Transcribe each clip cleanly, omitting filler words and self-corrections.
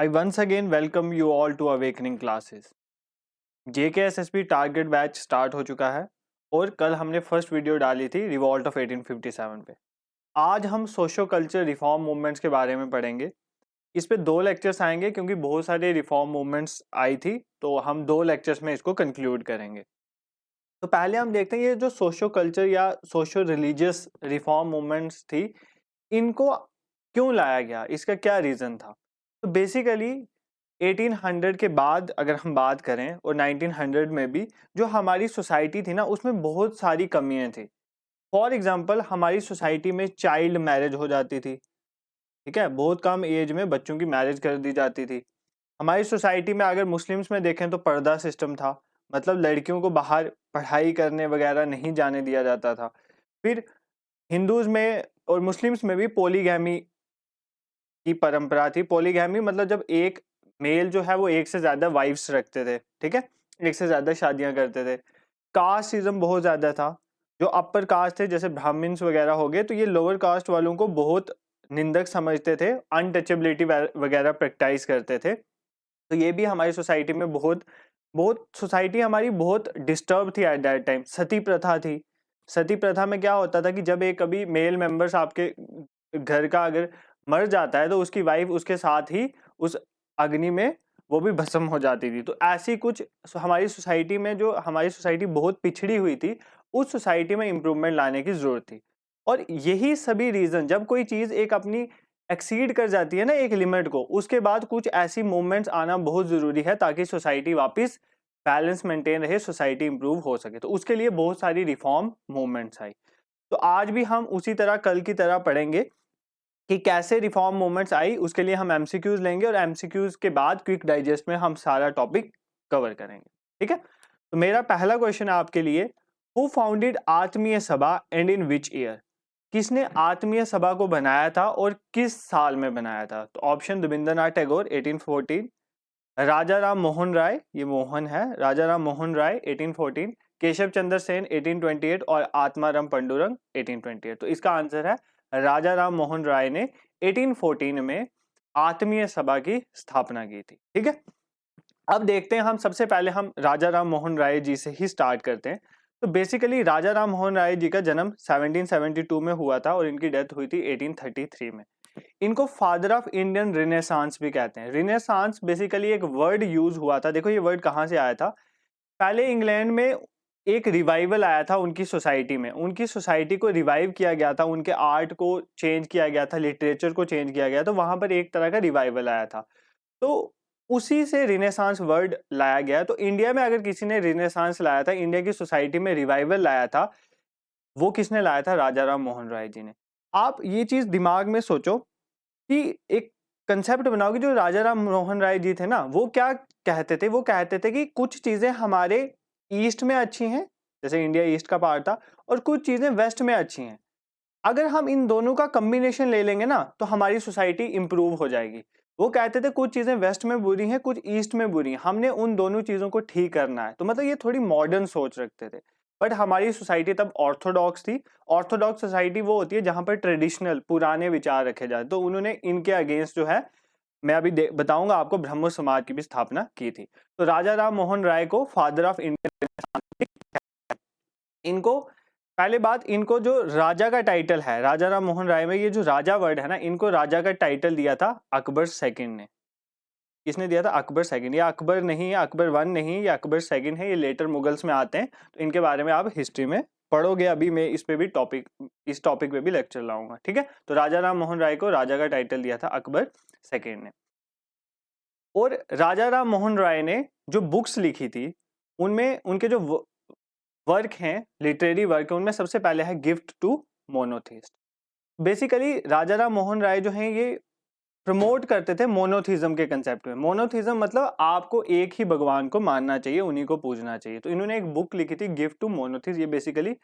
I once again welcome you all to Awakening Classes. JKSSB target batch start हो चुका है और कल हमने फर्स्ट वीडियो डाली थी रिवॉल्ट ऑफ 1857 पे। आज हम सोशो कल्चर रिफॉर्म मूवमेंट्स के बारे में पढ़ेंगे। इस पे 2 लेक्चर्स आएंगे क्योंकि बहुत सारे रिफॉर्म मूवमेंट्स आई थी, तो हम 2 लेक्चर्स में इसको कंक्लूड करेंगे। तो पहले हम देखते हैं ये जो सोशो कल्चर या सोशो रिलीजियस रिफॉर्म मूवमेंट्स थी, इनको क्यों लाया गया, इसका क्या रीज़न था। तो बेसिकली 1800 के बाद अगर हम बात करें और 1900 में भी जो हमारी सोसाइटी थी ना, उसमें बहुत सारी कमियां थी। फॉर एग्जांपल हमारी सोसाइटी में चाइल्ड मैरिज हो जाती थी, ठीक है, बहुत कम एज में बच्चों की मैरिज कर दी जाती थी। हमारी सोसाइटी में अगर मुस्लिम्स में देखें तो पर्दा सिस्टम था, मतलब लड़कियों को बाहर पढ़ाई करने वगैरह नहीं जाने दिया जाता था। फिर हिंदूज में और मुस्लिम्स में भी पॉलीगैमी की परंपरा थी। पॉलीगैमी मतलब जब एक मेल जो है वो एक से ज्यादा वाइफ्स रखते थे, ठीक है, एक से ज्यादा शादियां करते थे। कास्टिज्म बहुत ज्यादा था। जो अपर कास्ट थे जैसे ब्राह्मण्स वगैरह हो गए, तो ये लोअर कास्ट वालों को बहुत निंदक समझते थे, अनटचेबिलिटी वगैरह प्रैक्टिस करते थे। तो ये भी हमारी सोसाइटी में बहुत बहुत सोसाइटी हमारी बहुत डिस्टर्ब थी एट दैट टाइम। सती प्रथा थी। सती प्रथा में क्या होता था कि जब एक कभी मेल मेंबर्स आपके घर का अगर मर जाता है तो उसकी वाइफ उसके साथ ही उस अग्नि में वो भी भस्म हो जाती थी। तो ऐसी कुछ हमारी सोसाइटी में, जो हमारी सोसाइटी बहुत पिछड़ी हुई थी, उस सोसाइटी में इंप्रूवमेंट लाने की जरूरत थी। और यही सभी रीजन, जब कोई चीज एक अपनी एक्सीड कर जाती है ना एक लिमिट को, उसके बाद कुछ ऐसी मूवमेंट्स आना बहुत जरूरी है ताकि सोसाइटी वापस बैलेंस मेंटेन रहे, सोसाइटी इंप्रूव हो सके। तो उसके लिए बहुत सारी रिफॉर्म मूवमेंट्स आई। तो आज भी हम उसी तरह कल की तरह पढ़ेंगे कि कैसे रिफॉर्म मूवमेंट्स आई। उसके लिए हम एमसीक्यूज लेंगे और एमसीक्यूज के बाद क्विक डाइजेस्ट में हम सारा टॉपिक कवर करेंगे, ठीक है। तो मेरा पहला क्वेश्चन है आपके लिए, हु फाउंडेड आत्मीय सभा एंड इन विच ईयर? किसने आत्मीय सभा को बनाया था और किस साल में बनाया था? तो ऑप्शन रविंद्रनाथ टैगोर 1814, राजा राम मोहन राय, ये मोहन है, राजा राम मोहन राय 1814, केशव चंद्र सेन 1828 और आत्माराम पंडुरंग 1828। तो इसका आंसर है राजा राम मोहन राय ने 1814 में आत्मीय सभा की स्थापना की थी, ठीक है। अब देखते हैं, हम सबसे पहले हम राजा राम मोहन राय जी से ही स्टार्ट करते हैं। तो बेसिकली राजा राम मोहन राय जी का जन्म 1772 में हुआ था और इनकी डेथ हुई थी 1833 में। इनको फादर ऑफ इंडियन रिनेसांस भी कहते हैं। रिनेसांस बेसिकली एक वर्ड यूज हुआ था। देखो ये वर्ड कहाँ से आया था। पहले इंग्लैंड में एक रिवाइवल आया था उनकी सोसाइटी में, उनकी सोसाइटी को रिवाइव किया गया था, उनके आर्ट को चेंज किया गया था, लिटरेचर को चेंज किया गया, तो वहां पर एक तरह का रिवाइवल आया था। तो उसी से रिनेसांस वर्ड लाया गया। तो इंडिया में अगर किसी ने रिनेसांस लाया था, इंडिया की सोसाइटी में रिवाइवल लाया था, वो किसने लाया था? राजा राम मोहन राय जी ने। आप ये चीज दिमाग में सोचो कि एक कंसेप्ट बनाओ कि जो राजा राम मोहन राय जी थे ना, वो क्या कहते थे? वो कहते थे कि कुछ चीजें हमारे ईस्ट में अच्छी हैं, जैसे इंडिया ईस्ट का पार्ट था, और कुछ चीजें वेस्ट में अच्छी हैं। अगर हम इन दोनों का कॉम्बिनेशन ले लेंगे ना, तो हमारी सोसाइटी इंप्रूव हो जाएगी। वो कहते थे कुछ चीजें वेस्ट में बुरी हैं, कुछ ईस्ट में बुरी हैं, हमने उन दोनों चीजों को ठीक करना है। तो मतलब ये थोड़ी मॉडर्न सोच रखते थे। बट हमारी सोसाइटी तब ऑर्थोडॉक्स थी। ऑर्थोडॉक्स सोसाइटी वो होती है जहां पर ट्रेडिशनल पुराने विचार रखे जाते। तो उन्होंने इनके अगेंस्ट जो है, मैं अभी बताऊंगा आपको, ब्रह्म समाज की भी स्थापना की थी। तो राजा राम मोहन राय को फादर ऑफ इंडियन, इनको पहले बात, इनको जो राजा का टाइटल है राजा राम मोहन राय में, ये जो राजा वर्ड है ना, इनको राजा का टाइटल दिया था अकबर सेकंड ने। किसने दिया था? अकबर सेकंड। ये अकबर नहीं है, अकबर वन नहीं, ये अकबर सेकंड है। ये लेटर मुगल्स में आते हैं, तो इनके बारे में आप हिस्ट्री में पढ़ोगे। अभी मैं इस पे भी इस टॉपिक पे भी लेक्चर लाऊंगा, ठीक है। तो राजा राम मोहन राय को राजा का टाइटल दिया था अकबर सेकंड ने। और राजा राम मोहन राय ने जो बुक्स लिखी थी, उनमें उनके जो वर्क हैं, लिटरेरी वर्क, उनमें सबसे पहले है गिफ्ट टू मोनोथिस्ट। बेसिकली राजा राम मोहन राय जो हैं, ये प्रमोट करते थे मोनोथिज्म के कंसेप्ट में। मोनोथिज्म मतलब आपको एक ही भगवान को मानना चाहिए, उन्हीं को पूजना चाहिए। तो इन्होंने एक बुक लिखी थी गिफ्ट टू मोनोथिज्म। ये बेसिकली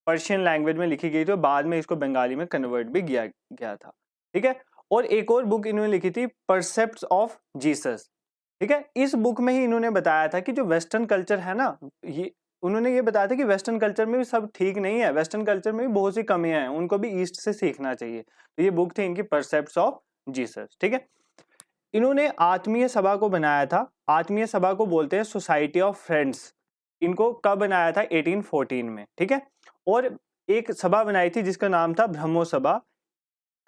पर्शियन लैंग्वेज में लिखी गई थी और बाद में इसको बंगाली में कन्वर्ट भी किया गया था, ठीक है। और एक और बुक इन्होंने लिखी थी परसेप्ट्स ऑफ जीसस, ठीक है। इस बुक में ही इन्होंने बताया था कि जो वेस्टर्न कल्चर है ना, ये उन्होंने ये बताया था कि वेस्टर्न कल्चर में भी सब ठीक नहीं है, वेस्टर्न कल्चर में भी बहुत सी कमियां हैं, उनको भी ईस्ट से सीखना चाहिए। तो ये बुक थी इनकी परसेप्ट्स ऑफ जीसस, ठीक है। इन्होंने आत्मीय सभा को बनाया था। आत्मीय सभा को बोलते हैं सोसाइटी ऑफ फ्रेंड्स। इनको कब बनाया था? 1814 में, ठीक है। और एक सभा बनाई थी जिसका नाम था ब्रह्मो सभा।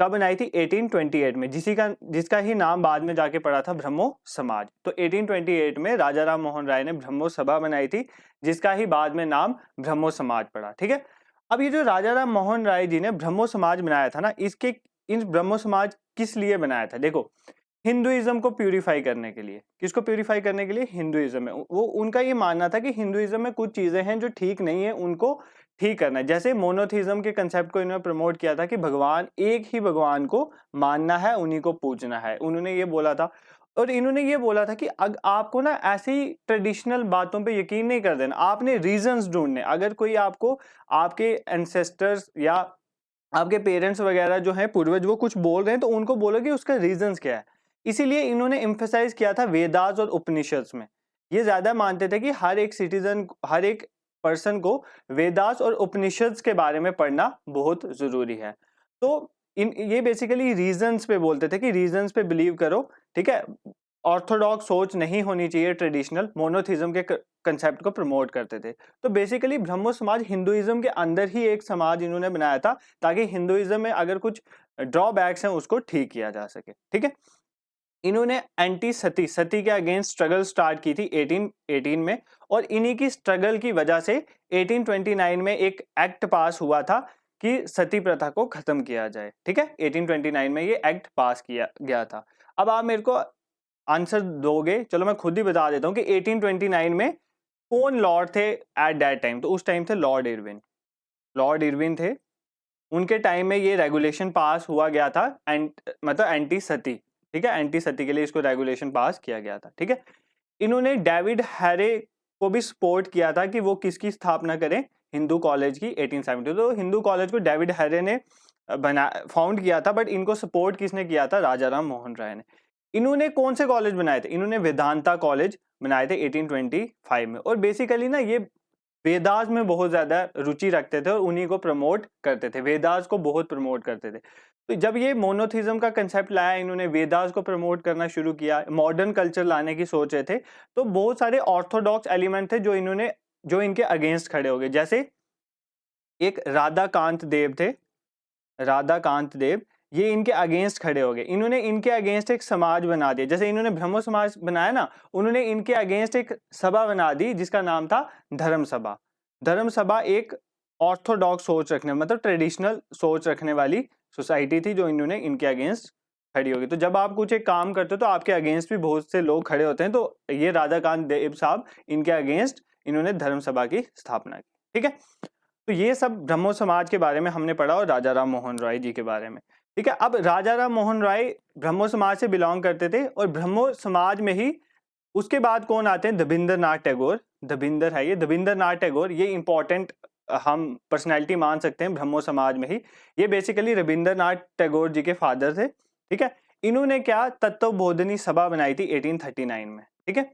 कब बनाई थी? 1828 में, जिसका ही नाम बाद में जाके पड़ा था ब्रह्मो समाज। तो 1828 में राजा राम मोहन राय ने ब्रह्मो सभा बनाई थी, जिसका ही बाद में नाम ब्रह्मो समाज पड़ा, ठीक है। अब ये जो राजा राम मोहन राय जी ने ब्रह्मो समाज बनाया था ना, इन ब्रह्मो समाज किस लिए बनाया था? देखो, हिंदुइज्म को प्यूरिफाई करने के लिए। किसको प्यूरिफाई करने के लिए? हिंदुइज्म में। वो उनका ये मानना था कि हिंदुइज्म में कुछ चीजें हैं जो ठीक नहीं है, उनको ठीक करना है। जैसे मोनोथिज्म के कंसेप्ट को इन्होंने प्रमोट किया था कि भगवान, एक ही भगवान को मानना है, उन्हीं को पूजना है, उन्होंने ये बोला था। और इन्होंने ये बोला था कि आपको ना ऐसी ट्रेडिशनल बातों पे यकीन नहीं कर देना, आपने रीजंस ढूंढने। अगर कोई आपको, आपके एंसेस्टर्स या आपके पेरेंट्स वगैरह जो हैं, पूर्वज, वो कुछ बोल रहे हैं तो उनको बोलो कि उसका रीजंस क्या है। इसीलिए इन्होंने एम्फेसाइज किया था वेदास और उपनिषद्स में। ये ज्यादा मानते थे कि हर एक सिटीजन, हर एक पर्सन को वेदास और उपनिषद्स के बारे में पढ़ना बहुत जरूरी है। तो ये बेसिकली रीजंस पे बोलते थे कि रीजंस पे बिलीव करो, ठीक है। ऑर्थोडॉक्स सोच नहीं होनी चाहिए, ट्रेडिशनल मोनोथिज्म के कंसेप्ट को प्रमोट करते थे। तो बेसिकली ब्रह्मो समाज हिंदुइज्म के अंदर ही एक समाज इन्होंने बनाया था, ताकि हिंदुइज्म में अगर कुछ ड्रॉबैक्स हैं उसको ठीक किया जा सके, ठीक है। इन्होंने एंटी सती के अगेंस्ट स्ट्रगल स्टार्ट की थी 1818 में, और इन्हीं की स्ट्रगल की वजह से 1829 में एक एक्ट पास हुआ था कि सती प्रथा को खत्म किया जाए, ठीक है। 1829 में ये एक्ट पास किया गया था। अब आप मेरे को आंसर दोगे, चलो मैं खुद ही बता देता हूं कि 1829 में कौन लॉर्ड थे एट दैट टाइम। तो उस टाइम थे लॉर्ड इरविन। लॉर्ड इरविन थे, उनके टाइम में ये रेगुलेशन पास हुआ गया था, मतलब एंटी सती, ठीक है। एंटी सती के लिए इसको रेगुलेशन पास किया गया था, ठीक है। इन्होंने डेविड हैरे को भी सपोर्ट किया था कि वो किसकी स्थापना करें? हिंदू कॉलेज की, 1870। तो हिंदू कॉलेज को डेविड हैरे ने फाउंड किया था, बट इनको सपोर्ट किसने किया था? राजा राम मोहन राय ने। इन्होंने कौन से कॉलेज बनाए थे? इन्होंने वेदांता कॉलेज बनाए थे 1825 में। और बेसिकली ना ये वेदास में बहुत ज्यादा रुचि रखते थे और उन्हीं को प्रमोट करते थे, वेदास को बहुत प्रमोट करते थे। तो जब ये मोनोथिज्म का कंसेप्ट लाया, इन्होंने वेदास को प्रमोट करना शुरू किया, मॉडर्न कल्चर लाने की सोच रहे थे, तो बहुत सारे ऑर्थोडॉक्स एलिमेंट थे जो इनके अगेंस्ट खड़े हो गए। जैसे एक राधाकांत देव थे, राधाकांत देव, ये इनके अगेंस्ट खड़े हो गए। इन्होंने इनके अगेंस्ट एक समाज बना दिया। जैसे इन्होंने ब्रह्मो समाज बनाया ना, उन्होंने इनके अगेंस्ट एक सभा बना दी जिसका नाम था धर्म सभा। धर्म सभा एक ऑर्थोडॉक्स सोच रखने, मतलब ट्रेडिशनल सोच रखने वाली सोसाइटी थी, जो इन्होंने इनके अगेंस्ट खड़ी होगी। तो जब आप कुछ एक काम करते हो तो आपके अगेंस्ट भी बहुत से लोग खड़े होते हैं। तो ये राधाकांत देव साहब, इनके अगेंस्ट इन्होंने धर्म सभा की स्थापना की, ठीक है। तो ये सब ब्रह्मो समाज के बारे में हमने पढ़ा, और राजा राम मोहन राय जी के बारे में, ठीक है। अब राजा राम मोहन राय ब्रह्मो समाज से बिलोंग करते थे, और ब्रह्मो समाज में ही उसके बाद कौन आते हैं? दबिंदर नाथ टैगोर। दबिंदर है ये, दबिंदर नाथ टैगोर, ये इंपॉर्टेंट हम पर्सनैलिटी मान सकते हैं ब्रह्मो समाज में ही। ये बेसिकली रविंद्र नाथ टैगोर जी के फादर थे, ठीक है। इन्होंने क्या तत्वबोधिनी सभा बनाई थी 1839 में, ठीक है।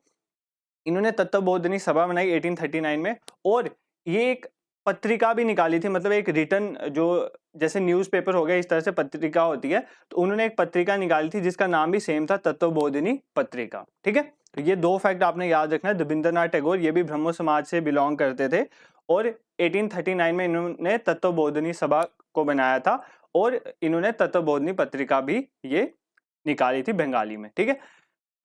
इन्होंने तत्वबोधिनी सभा बनाई 1839 में, और ये एक पत्रिका भी निकाली थी, मतलब एक रिटर्न, जो जैसे न्यूज़पेपर हो गया इस तरह से पत्रिका होती है, तो उन्होंने एक पत्रिका निकाली थी जिसका नाम भी सेम था, तत्वबोधिनी पत्रिका, ठीक है। तो ये दो फैक्ट आपने याद रखना है। रविंद्रनाथ टैगोर ये भी ब्रह्मो समाज से बिलोंग करते थे, और 1839 में इन्होंने तत्वबोधिनी सभा को बनाया था, और इन्होंने तत्वबोधिनी पत्रिका भी ये निकाली थी बंगाली में, ठीक है।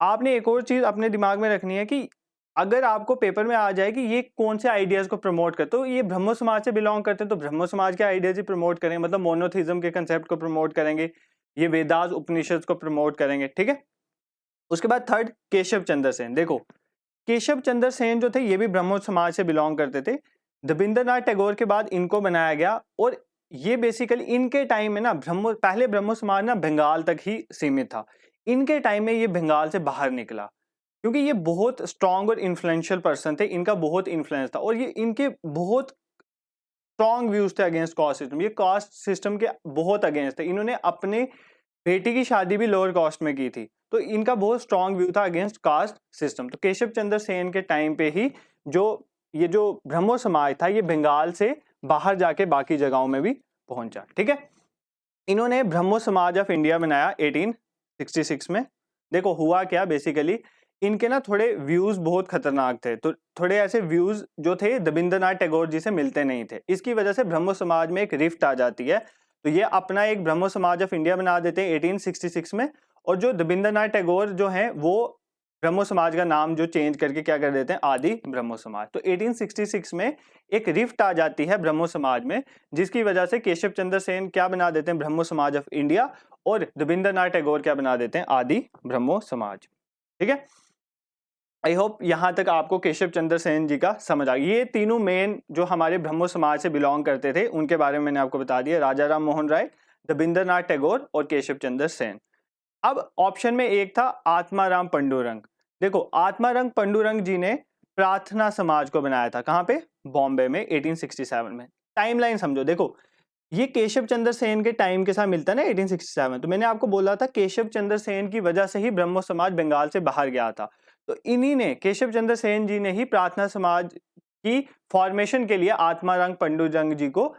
आपने एक और चीज अपने दिमाग में रखनी है कि अगर आपको पेपर में आ जाए कि ये कौन से आइडियाज को प्रमोट करते, तो ये ब्रह्मो समाज से बिलोंग करते हैं, तो ब्रह्मो समाज के आइडियाज ही प्रमोट करेंगे, मतलब मोनोथिज्म के कंसेप्ट को प्रमोट करेंगे, ये वेदास उपनिषद को प्रमोट करेंगे, ठीक है। उसके बाद थर्ड, केशव चंद्र सेन। देखो, केशव चंद्र सेन जो थे ये भी ब्रह्मो समाज से बिलोंग करते थे। रविंद्रनाथ टैगोर के बाद इनको बनाया गया, और ये बेसिकली इनके टाइम में ना पहले ब्रह्मो समाज ना बंगाल तक ही सीमित था। इनके टाइम में ये बंगाल से बाहर निकला, क्योंकि ये बहुत स्ट्रॉन्ग और इन्फ्लुएंशियल पर्सन थे, इनका बहुत इन्फ्लुएंस था, और ये इनके बहुत स्ट्रॉन्ग व्यूज थे अगेंस्ट कास्ट सिस्टम। ये कास्ट सिस्टम के बहुत अगेंस्ट थे। इन्होंने अपने बेटी की शादी भी लोअर कास्ट में की थी, तो इनका बहुत स्ट्रॉन्ग व्यू था अगेंस्ट कास्ट सिस्टम। तो केशव चंद्र सेन के टाइम पे ही जो ब्रह्मो समाज था, ये बंगाल से बाहर जाके बाकी जगहों में भी पहुंचा, ठीक है। इन्होंने ब्रह्मो समाज ऑफ इंडिया बनाया 1866 में, देखो हुआ क्या, बेसिकली इनके ना थोड़े व्यूज बहुत खतरनाक थे, तो थोड़े ऐसे व्यूज जो थे रविंद्रनाथ टैगोर जी से मिलते नहीं थे। इसकी वजह से ब्रह्मो समाज में एक रिफ्ट आ जाती है, तो ये अपना एक ब्रह्मो समाज ऑफ इंडिया बना देते हैं 1866 में। और जो रविंद्रनाथ टैगोर जो हैं वो ब्रह्मो समाज का नाम जो चेंज करके क्या कर देते हैं, आदि ब्रह्मो समाज। तो 1866 में एक रिफ्ट आ जाती है ब्रह्मो समाज में, जिसकी वजह से केशव चंद्र सेन क्या बना देते हैं, ब्रह्मो समाज ऑफ इंडिया, और रविंद्रनाथ टैगोर क्या बना देते हैं, आदि ब्रह्मो समाज। ठीक है, आई होप यहां तक आपको केशव चंद्र सेन जी का समझ आ गया। ये तीनों मेन जो हमारे ब्रह्मो समाज से बिलोंग करते थे उनके बारे में मैंने आपको बता दिया, राजा राम मोहन राय, रविंद्रनाथ टैगोर और केशव चंद्र सेन। अब ऑप्शन में एक था आत्माराम पंडुरंग। देखो आत्माराम पंडुरंग जी ने प्रार्थना समाज को बनाया था, कहां पे, बॉम्बे में 1867 में। टाइमलाइन समझो, देखो ये केशव चंद्र सेन के टाइम के साथ मिलता है ना 1867। तो मैंने आपको बोला था केशव चंद्र सेन की वजह से ही ब्रह्मो समाज बंगाल से बाहर गया था। तो इन्हीं ने, केशव चंद्र सेन जी ने ही प्रार्थना समाज की फॉर्मेशन के लिए आत्माराम पंडुरंग जी को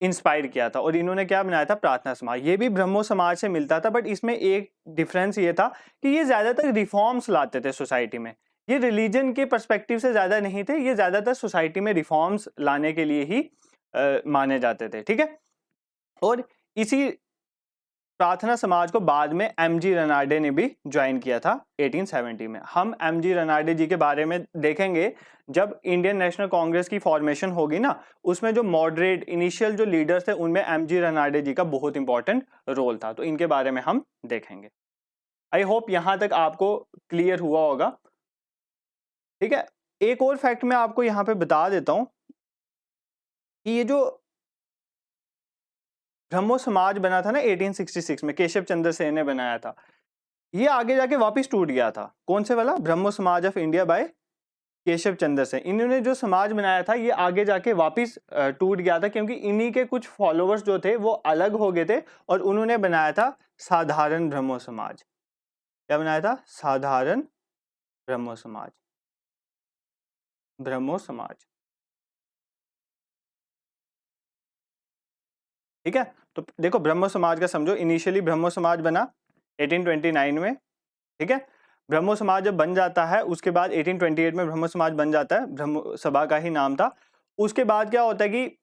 इंस्पायर किया था, और इन्होंने क्या बनाया था, प्रार्थना समाज। ये भी ब्रह्मो समाज से मिलता था, बट इसमें एक डिफरेंस ये था कि ये ज्यादातर रिफॉर्म्स लाते थे सोसाइटी में। ये रिलीजन के पर्सपेक्टिव से ज्यादा नहीं थे, ये ज्यादातर सोसाइटी में रिफॉर्म्स लाने के लिए ही माने जाते थे। ठीक है, और इसी प्रार्थना समाज को बाद में एमजी रनाडे ने भी ज्वाइन किया था 1870 में। हम एमजी रनाडे जी के बारे में देखेंगे जब इंडियन नेशनल कांग्रेस की फॉर्मेशन होगी ना, उसमें जो मॉडरेट इनिशियल जो लीडर्स थे उनमें एमजी रनाडे जी का बहुत इंपॉर्टेंट रोल था, तो इनके बारे में हम देखेंगे। आई होप यहां तक आपको क्लियर हुआ होगा। ठीक है, एक और फैक्ट मैं आपको यहां पे बता देता हूं कि ये जो ब्रह्मो समाज बना था ना 1866 में, केशव चंद्र सेन ने बनाया था, ये आगे जाके वापस टूट गया था। कौन से वाला, ब्रह्मो समाज of India by Keshav Chandra Sen. इन्होंने जो समाज बनाया था ये आगे जाके वापस टूट गया था, क्योंकि इन्हीं के कुछ फॉलोअर्स जो थे वो अलग हो गए थे, और उन्होंने बनाया था साधारण ब्रह्मो समाज। क्या बनाया था, साधारण ब्रह्मो समाज, ब्रह्मो समाज। ठीक है, तो देखो ब्रह्मो समाज का समझो, इनिशियली ब्रह्मो समाज बना 1829 में। ठीक है, ब्रह्मो समाज जब बन जाता है उसके बाद 1828 में ब्रह्मो समाज बन जाता है, ब्रह्मो सभा का ही नाम था। उसके बाद क्या होता है कि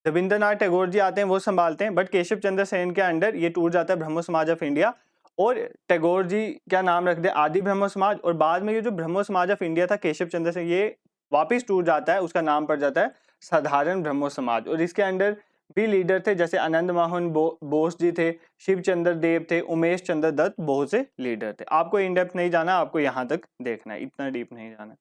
रविंद्रनाथ टैगोर जी आते हैं, वो संभालते हैं, बट केशव चंद्र सेन के अंडर ये टूट जाता है ब्रह्मो समाज ऑफ इंडिया, और टैगोर जी क्या नाम रख दे, आदि ब्रह्मो समाज। और बाद में ये जो ब्रह्मो समाज ऑफ इंडिया था केशव चंद्र सेन, ये वापिस टूट जाता है, उसका नाम पड़ जाता है साधारण ब्रह्मो समाज। और इसके अंडर भी लीडर थे, जैसे आनंद मोहन बोस जी थे, शिव चंद्र देव थे, उमेश चंद्र दत्त, बहुत से लीडर थे। आपको इन डेप्थ नहीं जाना, आपको यहां तक देखना है, इतना डीप नहीं जाना।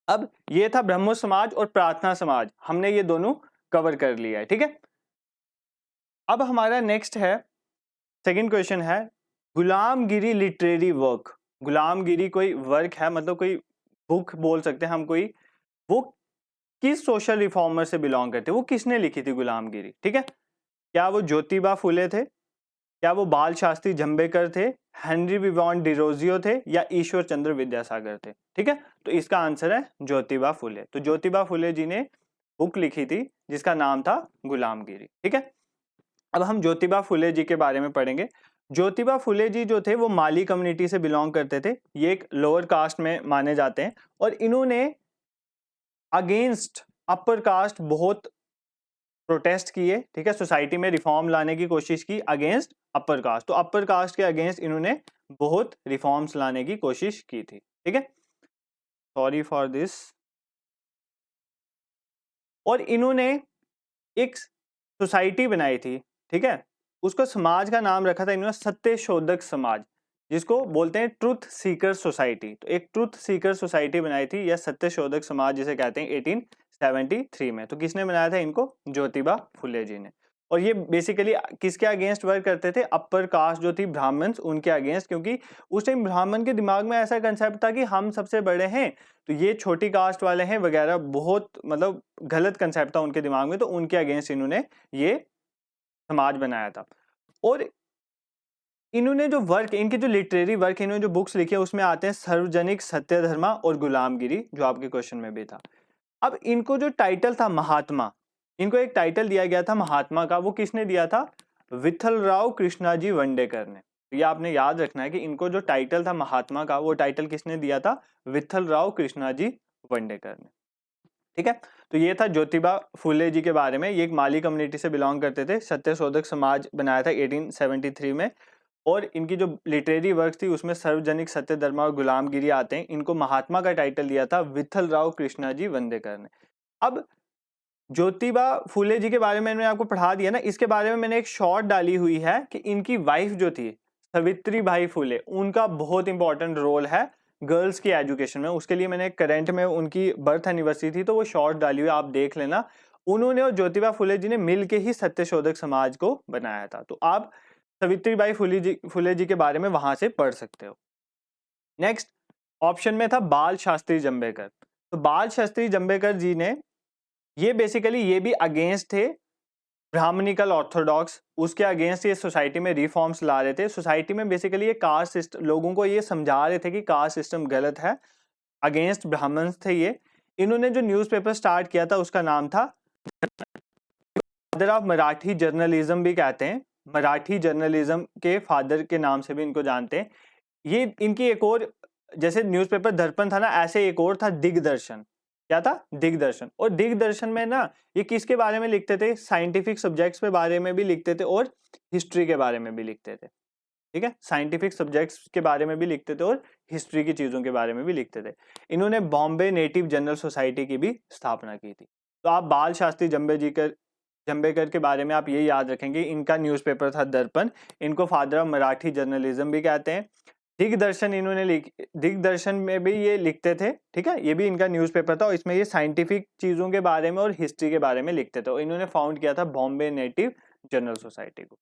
अब ये था ब्रह्मो समाज और प्रार्थना समाज, हमने ये दोनों कवर कर लिया है। ठीक है, अब हमारा नेक्स्ट है, सेकंड क्वेश्चन है, गुलामगिरी लिटरेरी वर्क। गुलामगिरी कोई वर्क है, मतलब कोई बुक बोल सकते हैं हम कोई, वो किस सोशल रिफॉर्मर से बिलोंग करते, वो किसने लिखी थी गुलामगिरी। ठीक है, क्या वो ज्योतिबा फुले थे, क्या वो बाल शास्त्री जंबेकर थे, हेनरी विवान डिरोजियो थे, या ईश्वर चंद्र विद्यासागर थे। ठीक है, तो इसका आंसर है ज्योतिबा फुले। तो ज्योतिबा फुले जी ने बुक लिखी थी जिसका नाम था गुलामगिरी। ठीक है, अब हम ज्योतिबा फुले जी के बारे में पढ़ेंगे। ज्योतिबा फुले जी जो थे वो माली कम्युनिटी से बिलोंग करते थे, ये एक लोअर कास्ट में माने जाते हैं, और इन्होंने अगेंस्ट अपर कास्ट बहुत प्रोटेस्ट किए। ठीक है, सोसाइटी में रिफॉर्म लाने की कोशिश की अगेंस्ट अपर कास्ट। तो अपर कास्ट के अगेंस्ट इन्होंने बहुत रिफॉर्म्स लाने की कोशिश की थी। ठीक है, सॉरी फॉर दिस। और इन्होंने एक सोसाइटी बनाई थी, ठीक है, उसको समाज का नाम रखा था इन्होंने सत्य शोधक समाज, जिसको बोलते हैं ट्रुथ सीकर सोसाइटी। तो एक ट्रुथ सीकर सोसाइटी बनाई थी, या सत्य शोधक समाज जिसे कहते हैं 1873 में। तो किसने बनाया था इनको, ज्योतिबा फुले जी ने। और ये बेसिकली किसके अगेंस्ट वर्क करते थे, अपर कास्ट जो थी ब्राह्मण्स, उनके अगेंस्ट, क्योंकि उस टाइम ब्राह्मण के दिमाग में ऐसा कंसेप्ट था कि हम सबसे बड़े हैं तो ये छोटी कास्ट वाले हैं वगैरह, बहुत मतलब गलत कंसेप्ट था उनके दिमाग में। तो उनके अगेंस्ट इन्होंने ये समाज बनाया था। और इन्होंने जो वर्क, इनके जो लिटरेरी वर्क, इन्होंने जो बुक्स लिखी है उसमें आते हैं सार्वजनिक सत्यधर्मा और गुलामगिरी, जो आपके क्वेश्चन में भी था। अब इनको जो टाइटल था महात्मा, इनको एक टाइटल दिया गया था महात्मा का, वो किसने दिया था, विठल राव कृष्णाजी वंडेकर ने। तो ये आपने याद रखना है कि इनको जो टाइटल था महात्मा का, वो टाइटल किसने दिया था? विठ्ठलराव कृष्णाजी वंडेकर ने। ठीक है, तो ये था ज्योतिबा फुले जी के बारे में। ये एक माली कम्युनिटी से बिलोंग करते थे, सत्यशोधक समाज बनाया था 1873 में, और इनकी जो लिटरेरी वर्क थी उसमें सार्वजनिक सत्यधर्मा और गुलामगिरी आते हैं। इनको महात्मा का टाइटल दिया था विठ्ठलराव कृष्णाजी वंडेकर ने। अब ज्योतिबा फुले जी के बारे में मैंने आपको पढ़ा दिया ना, इसके बारे में मैंने एक शॉर्ट डाली हुई है कि इनकी वाइफ जो थी सावित्री बाई फुले, उनका बहुत इंपॉर्टेंट रोल है गर्ल्स की एजुकेशन में। उसके लिए मैंने करंट में उनकी बर्थ एनिवर्सरी थी तो वो शॉर्ट डाली हुई, आप देख लेना। उन्होंने और ज्योतिबा फुले जी ने मिलके ही सत्यशोधक समाज को बनाया था, तो आप सावित्री बाई फुले जी के बारे में वहां से पढ़ सकते हो। नेक्स्ट ऑप्शन में था बाल शास्त्री जंबेकर। तो बाल शास्त्री जंबेकर जी ने, ये बेसिकली ये भी अगेंस्ट थे ब्राह्मणिकल ऑर्थोडॉक्स, उसके अगेंस्ट ये सोसाइटी में रिफॉर्म्स ला रहे थे। सोसाइटी में बेसिकली ये कास्ट सिस्टम, लोगों को ये समझा रहे थे कि कास्ट सिस्टम गलत है, अगेंस्ट ब्राह्मण्स थे ये। इन्होंने जो न्यूज़पेपर स्टार्ट किया था उसका नाम था फादर ऑफ मराठी जर्नलिज्म भी कहते हैं, मराठी जर्नलिज्म के फादर के नाम से भी इनको जानते हैं। ये इनकी एक और, जैसे न्यूज़पेपर दर्पण था ना, ऐसे एक और था दिग्दर्शन। क्या था? दिग्दर्शन। और दिग्दर्शन में ना ये किसके बारे में लिखते थे? साइंटिफिक सब्जेक्ट्स के बारे में भी लिखते थे और हिस्ट्री के बारे में भी लिखते थे। ठीक है, साइंटिफिक सब्जेक्ट्स के बारे में भी लिखते थे और हिस्ट्री की चीजों के बारे में भी लिखते थे। इन्होंने बॉम्बे नेटिव जनरल सोसाइटी की भी स्थापना की थी। तो आप बाल शास्त्री जंबेकर के बारे में आप ये याद रखेंगे, इनका न्यूज़पेपर था दर्पण, इनको फादर ऑफ मराठी जर्नलिज्म भी कहते हैं। दिग्दर्शन इन्होंने दिग्दर्शन में भी ये लिखते थे। ठीक है, ये भी इनका न्यूज़पेपर था और इसमें ये साइंटिफिक चीजों के बारे में और हिस्ट्री के बारे में लिखते थे, और इन्होंने फाउंड किया था बॉम्बे नेटिव जनरल सोसाइटी को।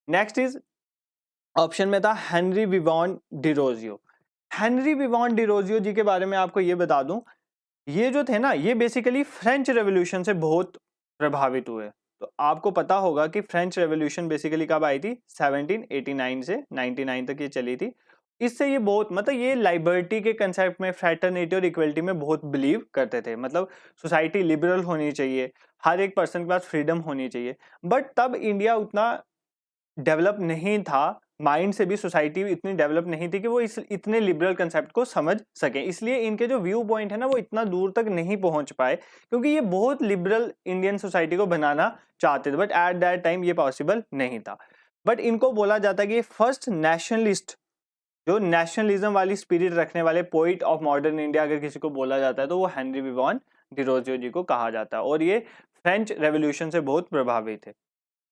नेक्स्ट इज ऑप्शन में था हेनरी विवॉन डिरोजियो। हेनरी विवॉन डिरोजियो जी के बारे में आपको ये बता दूं, ये जो थे ना, ये बेसिकली फ्रेंच रेवोल्यूशन से बहुत प्रभावित हुए। तो आपको पता होगा कि फ्रेंच रेवोल्यूशन बेसिकली कब आई थी? 1789 से 99 तक ये चली थी। इससे ये बहुत, मतलब ये लिबर्टी के कंसेप्ट में, फ्रेटर्निटी और इक्वलिटी में बहुत बिलीव करते थे। मतलब सोसाइटी लिबरल होनी चाहिए, हर एक पर्सन के पास फ्रीडम होनी चाहिए। बट तब इंडिया उतना डेवलप नहीं था, माइंड से भी सोसाइटी इतनी डेवलप नहीं थी कि वो इतने लिबरल कंसेप्ट को समझ सके। इसलिए इनके जो व्यू पॉइंट है ना, वो इतना दूर तक नहीं पहुंच पाए, क्योंकि ये बहुत लिबरल इंडियन सोसाइटी को बनाना चाहते थे, बट एट दैट टाइम ये पॉसिबल नहीं था। बट इनको बोला जाता है कि फर्स्ट नेशनलिस्ट, जो नेशनलिज्म वाली स्पिरिट रखने वाले पोइट ऑफ मॉडर्न इंडिया अगर किसी को बोला जाता है तो वो हेनरी विवॉन डिरोजियो जी को कहा जाता है, और ये फ्रेंच रेवोल्यूशन से बहुत प्रभावित थे।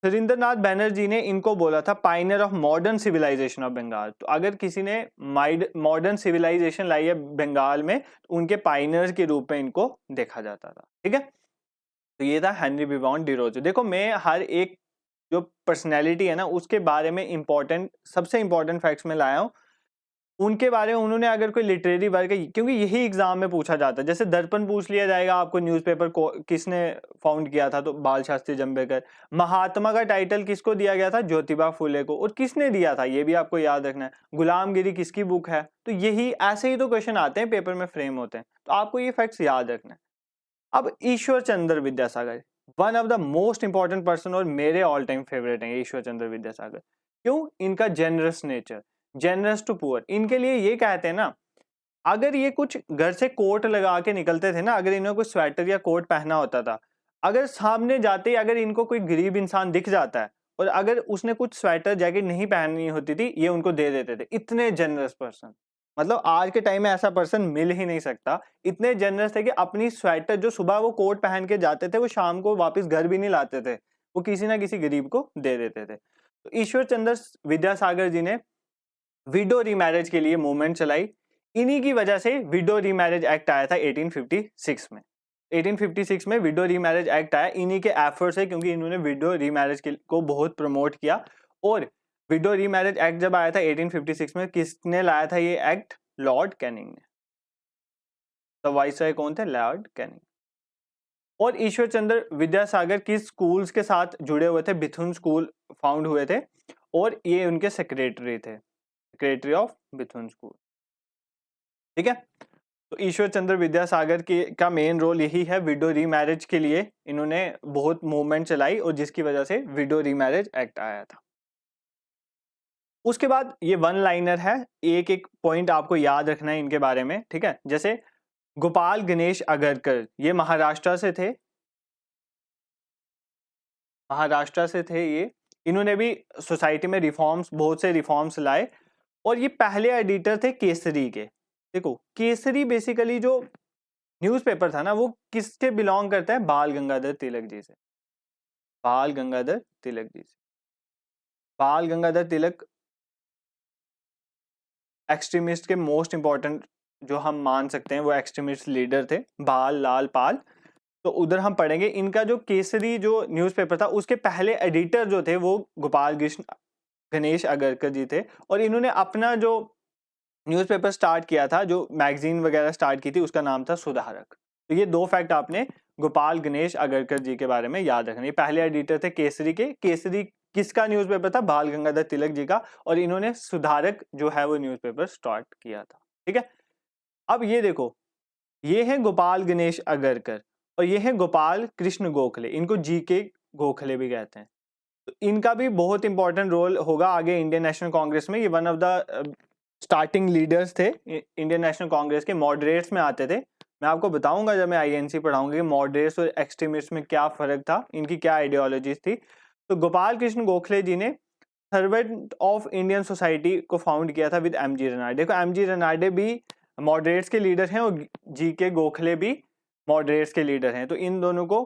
सुरेंद्रनाथ बैनर्जी ने इनको बोला था pioneer of modern civilization of Bengal. तो अगर किसी ने मॉडर्न सिविलाइजेशन लाई है बंगाल में, तो उनके पाइनियर्स के रूप में इनको देखा जाता था। ठीक है, तो ये था हेनरी विवॉन डिरोजियो। देखो, मैं हर एक जो पर्सनैलिटी है ना उसके बारे में सबसे इंपॉर्टेंट फैक्ट्स में लाया हूँ, उनके बारे में। उन्होंने अगर कोई लिटरेरी वर्क है, क्योंकि यही एग्जाम में पूछा जाता है, जैसे दर्पण पूछ लिया जाएगा आपको, न्यूज़पेपर को किसने फाउंड किया था, तो बाल शास्त्री जंबेकर। महात्मा का टाइटल किसको दिया गया था? ज्योतिबा फुले को। और किसने दिया था ये भी आपको याद रखना है। गुलामगिरी किसकी बुक है? तो यही ऐसे ही तो क्वेश्चन आते हैं, पेपर में फ्रेम होते हैं, तो आपको ये फैक्ट्स याद रखना है। अब Ishwar Chandra Vidyasagar, one of the most important person, और मेरे ऑल टाइम फेवरेट हैं ईश्वर चंद्र विद्यासागर। क्यों? इनका generous nature, generous to poor. इनके लिए ये कहते हैं ना, अगर ये कुछ घर से कोट लगा के निकलते थे ना, अगर इन्हें कोई स्वेटर या कोट पहना होता था, अगर सामने जाते ही अगर इनको कोई गरीब इंसान दिख जाता है और अगर उसने कुछ स्वेटर जैकेट नहीं पहननी होती थी, ये उनको दे देते थे। इतने जनरस पर्सन, मतलब आज के टाइम में ऐसा पर्सन मिल ही नहीं सकता। इतने जनरस थे कि अपनी स्वेटर, जो सुबह वो कोट पहन के जाते थे, वो शाम को वापस घर भी नहीं लाते थे, वो किसी ना किसी गरीब को दे देते थे। तो ईश्वर चंद्र विद्यासागर जी ने विडो रीमैरिज के लिए मूवमेंट चलाई। इन्हीं की वजह से विडो रीमैरिज एक्ट आया था 1856 में। 1856 में विडो रीमैरिज एक्ट आया इन्हीं के एफर्ट से, क्योंकि इन्होंने विडो रीमैरिज को बहुत प्रमोट किया। और विडो रीमैरिज एक्ट जब आया था 1856 में, किसने लाया था ये एक्ट? लॉर्ड कैनिंग ने। तो वाइसरॉय कौन थे? Lord Canning. और ईश्वर चंद्र विद्यासागर किस स्कूल्स के साथ जुड़े हुए थे? बिथुन स्कूल फाउंड हुए थे, और ये उनके सेक्रेटरी थे, सेक्रेटरी ऑफ बिथुन स्कूल। ठीक है, तो ईश्वर चंद्र विद्यासागर के का मेन रोल यही है, विडो रीमैरिज के लिए इन्होंने बहुत मूवमेंट चलाई, और जिसकी वजह से विडो रीमैरिज एक्ट आया था। उसके बाद ये वन लाइनर है, एक एक पॉइंट आपको याद रखना है इनके बारे में, ठीक है। जैसे गोपाल गणेश अगरकर, ये महाराष्ट्र से थे, महाराष्ट्र से थे ये। इन्होंने भी सोसाइटी में रिफॉर्म्स, बहुत से रिफॉर्म्स लाए, और ये पहले एडिटर थे केसरी के। देखो केसरी बेसिकली जो न्यूज़पेपर था ना, वो किसके बिलोंग करता है, बाल गंगाधर तिलक जी से, बाल गंगाधर तिलक जी से। बाल गंगाधर तिलक एक्सट्रीमिस्ट के मोस्ट इंपॉर्टेंट जो हम मान सकते हैं वो एक्सट्रीमिस्ट लीडर थे, बाल लाल पाल। तो उधर हम पढ़ेंगे। इनका जो केसरी जो न्यूज़पेपर था उसके पहले एडिटर जो थे वो गोपाल कृष्ण गणेश अगरकर जी थे, और इन्होंने अपना जो न्यूज़पेपर स्टार्ट किया था, जो मैगजीन वगैरह स्टार्ट की थी, उसका नाम था सुधारक। तो ये दो फैक्ट आपने गोपाल गणेश अगरकर जी के बारे में याद रखने। पहले एडिटर थे केसरी के। केसरी किसका न्यूज़पेपर था, बाल गंगाधर तिलक जी का, और इन्होंने सुधारक जो है वो न्यूज़पेपर स्टार्ट किया था, ठीक है। अब ये देखो, ये है गोपाल गणेश अगरकर, और ये है गोपाल कृष्ण गोखले, इनको जी के गोखले भी कहते हैं। तो इनका भी बहुत इंपॉर्टेंट रोल होगा आगे इंडियन नेशनल कांग्रेस में। ये one of the starting leaders थे इंडियन नेशनल कांग्रेस के, मॉडरेट्स में आते थे। मैं आपको बताऊंगा जब मैं आईएनसी पढ़ाऊंगा कि मॉडरेट्स और एक्सट्रीमिस्ट में क्या फर्क था, इनकी क्या आइडियोलॉजीज थी। तो गोपाल कृष्ण गोखले जी ने सर्वेंट ऑफ इंडियन सोसाइटी को फाउंड किया था विद एमजी रनाडे। देखो एमजी रनाडे भी मॉडरेट्स के लीडर हैं, और जी के गोखले भी मॉडरेट्स के लीडर हैं। तो इन दोनों को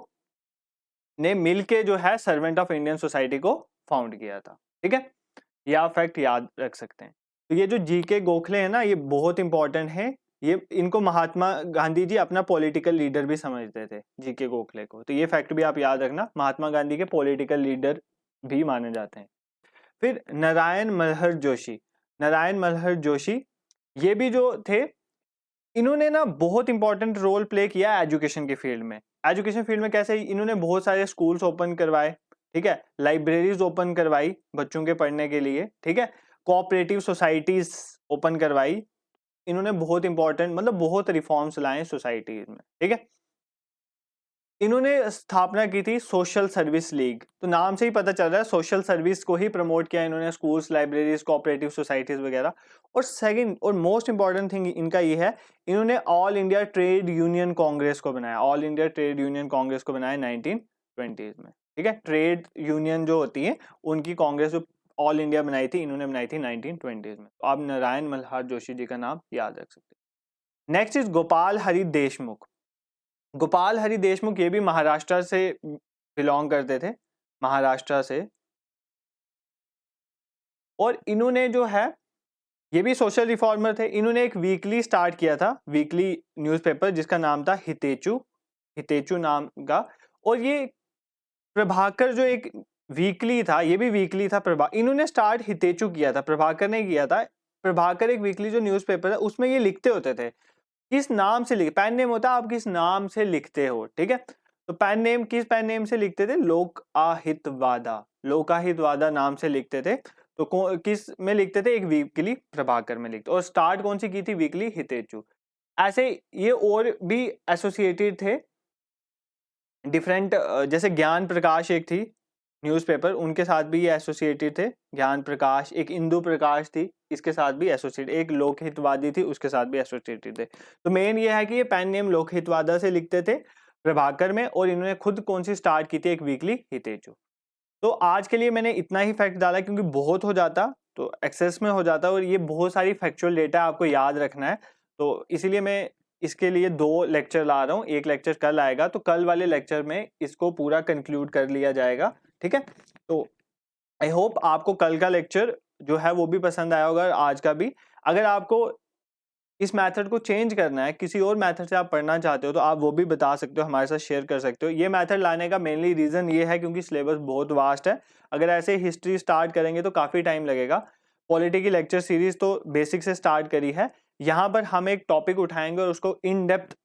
ने मिलके जो है सर्वेंट ऑफ इंडियन सोसाइटी को फाउंड किया था, ठीक है। ये आप फैक्ट याद रख सकते हैं। तो ये जो जी के गोखले हैं ना, ये बहुत इंपॉर्टेंट है। ये इनको महात्मा गांधी जी अपना पॉलिटिकल लीडर भी समझते थे, जी के गोखले को। तो ये फैक्ट भी आप याद रखना, महात्मा गांधी के पॉलिटिकल लीडर भी माने जाते हैं। फिर नारायण मल्हर जोशी, नारायण मल्हर जोशी ये भी जो थे, इन्होंने ना बहुत इंपॉर्टेंट रोल प्ले किया एजुकेशन के फील्ड में। एजुकेशन फील्ड में कैसे, इन्होंने बहुत सारे स्कूल्स ओपन करवाए, ठीक है, लाइब्रेरीज ओपन करवाई बच्चों के पढ़ने के लिए, ठीक है, कोऑपरेटिव सोसाइटीज ओपन करवाई। इन्होंने बहुत इंपॉर्टेंट, मतलब बहुत रिफॉर्म्स लाए सोसाइटीज में, ठीक है। इन्होंने स्थापना की थी सोशल सर्विस लीग। तो नाम से ही पता चल रहा है सोशल सर्विस को ही प्रमोट किया इन्होंने, स्कूल्स, लाइब्रेरीज, कोऑपरेटिव सोसाइटीज वगैरह। और सेकंड और मोस्ट इंपॉर्टेंट थिंग इनका ये है, इन्होंने all India trade union Congress को बनाया, all India trade union Congress को बनाया 1920s में, ठीक है। ट्रेड यूनियन जो होती है उनकी कांग्रेस जो ऑल इंडिया बनाई थी, इन्होंने बनाई थी 1920s में। तो आप नारायण मल्हार जोशी जी का नाम याद रख सकते हैं। Next is Gopal Hari Deshmukh. गोपाल हरि देशमुख ये भी महाराष्ट्र से बिलोंग करते थे, महाराष्ट्र से। और इन्होंने जो है, ये भी सोशल रिफॉर्मर थे। इन्होंने एक वीकली स्टार्ट किया था, वीकली न्यूज़पेपर, जिसका नाम था हितेचू, हितेचू नाम का। और ये प्रभाकर जो एक वीकली था, ये भी वीकली था। इन्होंने स्टार्ट हितेचू किया था, प्रभाकर ने किया था। प्रभाकर एक वीकली जो न्यूज़पेपर है उसमें ये लिखते होते थे, किस नाम से लिख, पेन नेम होता है, आप किस नाम से लिखते हो, ठीक है। तो पेन नेम, किस पेन नेम से लिखते थे, लोकाहितवादा, लोकाहितवादा नाम से लिखते थे। तो किस में लिखते थे, एक वीकली प्रभाकर में लिखते। और स्टार्ट कौन सी की थी, वीकली हितेचू। ऐसे ये और भी एसोसिएटेड थे डिफरेंट, जैसे ज्ञान प्रकाश एक थी न्यूज़पेपर, उनके साथ भी ये एसोसिएटेड थे। ज्ञान प्रकाश, एक इंदु प्रकाश थी, इसके साथ भी एसोसिएट, एक लोकहितवादी थी, उसके साथ भी एसोसिएटेड थे। तो मेन ये है कि ये पेन नेम लोकहितवादा से लिखते थे प्रभाकर में, और इन्होंने खुद कौन सी स्टार्ट की थी, एक वीकली हितेचू। तो आज के लिए मैंने इतना ही फैक्ट डाला क्योंकि बहुत हो जाता तो एक्सेस में हो जाता, और ये बहुत सारी फैक्चुअल डेटा आपको याद रखना है। तो इसीलिए मैं इसके लिए 2 लेक्चर ला रहा हूँ, एक लेक्चर कल आएगा। तो कल वाले लेक्चर में इसको पूरा कंक्लूड कर लिया जाएगा, ठीक है। तो आई होप आपको कल का लेक्चर जो है वो भी पसंद आया होगा, आज का भी। अगर आपको इस मेथड को चेंज करना है, किसी और मेथड से आप पढ़ना चाहते हो, तो आप वो भी बता सकते हो, हमारे साथ शेयर कर सकते हो। ये मेथड लाने का मेनली रीजन ये है क्योंकि सिलेबस बहुत वास्ट है। अगर ऐसे हिस्ट्री स्टार्ट करेंगे तो काफी टाइम लगेगा। पॉलिटी की लेक्चर सीरीज तो बेसिक से स्टार्ट करी है, यहाँ पर हम एक टॉपिक उठाएंगे और उसको इन डेप्थ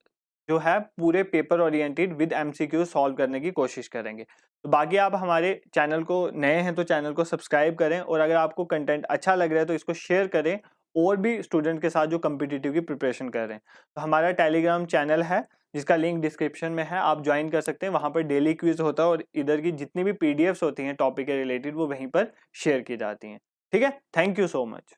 जो है पूरे paper oriented with MCQ solve करने की कोशिश करेंगे। तो बाकी आप हमारे चैनल को नए हैं तो चैनल को सब्सक्राइब करें, और अगर आपको कंटेंट अच्छा लग रहा है तो इसको शेयर करें और भी स्टूडेंट के साथ जो कम्पिटिटिव की प्रिपरेशन कर रहे हैं। तो हमारा टेलीग्राम चैनल है जिसका लिंक डिस्क्रिप्शन में है, आप ज्वाइन कर सकते हैं। वहाँ पर डेली क्विज होता है, और इधर की जितनी भी पीडीएफ्स होती हैं टॉपिक के रिलेटेड वो वहीं पर शेयर की जाती हैं। ठीक है, थैंक यू सो मच।